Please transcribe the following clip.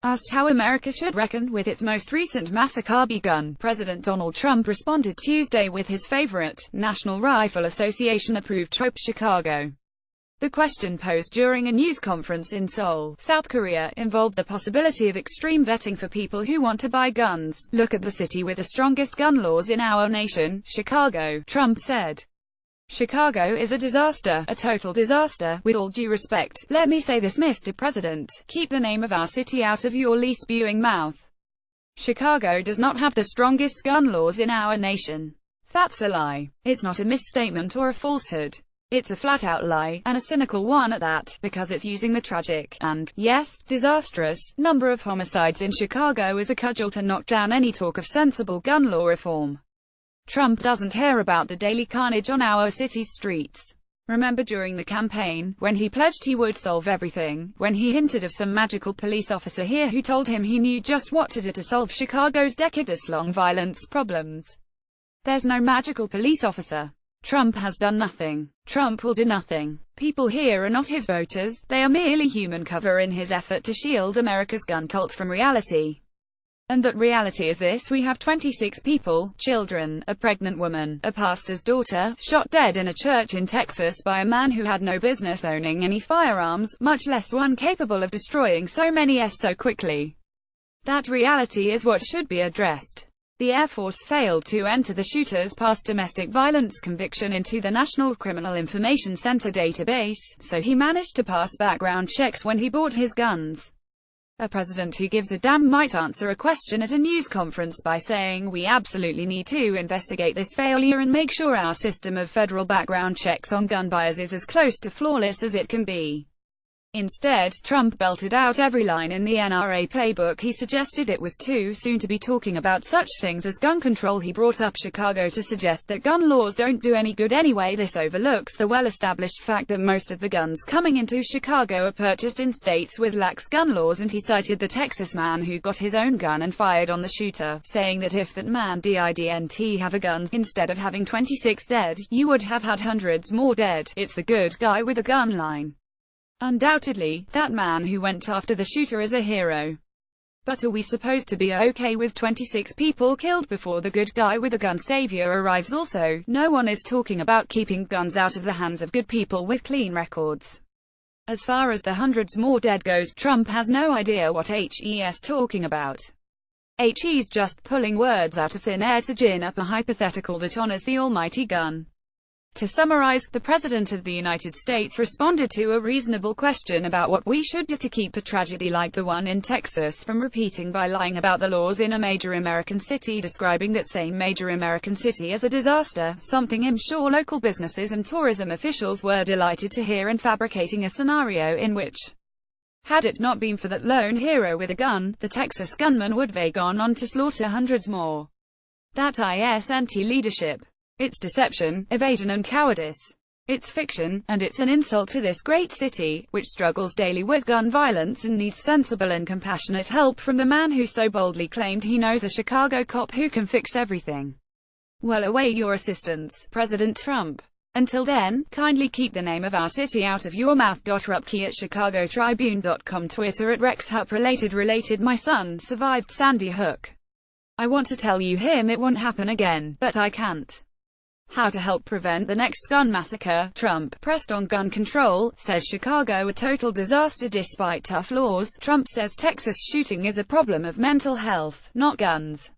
Asked how America should reckon with its most recent massacre begun, President Donald Trump responded Tuesday with his favorite, National Rifle Association-approved trope Chicago. The question posed during a news conference in Seoul, South Korea, involved the possibility of extreme vetting for people who want to buy guns. Look at the city with the strongest gun laws in our nation, Chicago, Trump said. Chicago is a disaster, a total disaster. With all due respect, let me say this, Mr. President, keep the name of our city out of your least-spewing mouth. Chicago does not have the strongest gun laws in our nation. That's a lie. It's not a misstatement or a falsehood. It's a flat-out lie, and a cynical one at that, because it's using the tragic, and, yes, disastrous, number of homicides in Chicago as a cudgel to knock down any talk of sensible gun law reform. Trump doesn't care about the daily carnage on our city's streets. Remember during the campaign, when he pledged he would solve everything, when he hinted of some magical police officer here who told him he knew just what to do to solve Chicago's decades-long violence problems. There's no magical police officer. Trump has done nothing. Trump will do nothing. People here are not his voters, they are merely human cover in his effort to shield America's gun cult from reality. And that reality is this: we have 26 people, children, a pregnant woman, a pastor's daughter, shot dead in a church in Texas by a man who had no business owning any firearms, much less one capable of destroying so many so quickly. That reality is what should be addressed. The Air Force failed to enter the shooter's past domestic violence conviction into the National Criminal Information Center database, so he managed to pass background checks when he bought his guns. A president who gives a damn might answer a question at a news conference by saying, "We absolutely need to investigate this failure and make sure our system of federal background checks on gun buyers is as close to flawless as it can be." Instead, Trump belted out every line in the NRA playbook. He suggested it was too soon to be talking about such things as gun control. He brought up Chicago to suggest that gun laws don't do any good anyway. This overlooks the well-established fact that most of the guns coming into Chicago are purchased in states with lax gun laws, and he cited the Texas man who got his own gun and fired on the shooter, saying that if that man didn't have a gun, instead of having 26 dead, you would have had hundreds more dead. It's the good guy with a gun line. Undoubtedly, that man who went after the shooter is a hero. But are we supposed to be okay with 26 people killed before the good guy with a gun savior arrives? Also, no one is talking about keeping guns out of the hands of good people with clean records. As far as the hundreds more dead goes, Trump has no idea what he's talking about. He's just pulling words out of thin air to gin up a hypothetical that honors the almighty gun. To summarize, the President of the United States responded to a reasonable question about what we should do to keep a tragedy like the one in Texas from repeating by lying about the laws in a major American city, describing that same major American city as a disaster, something I'm sure local businesses and tourism officials were delighted to hear, and fabricating a scenario in which, had it not been for that lone hero with a gun, the Texas gunman would have gone on to slaughter hundreds more. That is anti-leadership. It's deception, evasion and cowardice. It's fiction, and it's an insult to this great city, which struggles daily with gun violence and needs sensible and compassionate help from the man who so boldly claimed he knows a Chicago cop who can fix everything. Well, await your assistance, President Trump. Until then, kindly keep the name of our city out of your mouth. Rupke at ChicagoTribune.com. Twitter at RexHup. Related my son survived Sandy Hook. I want to tell you him it won't happen again, but I can't. How to help prevent the next gun massacre. Trump, pressed on gun control, says Chicago a total disaster despite tough laws. Trump says Texas shooting is a problem of mental health, not guns.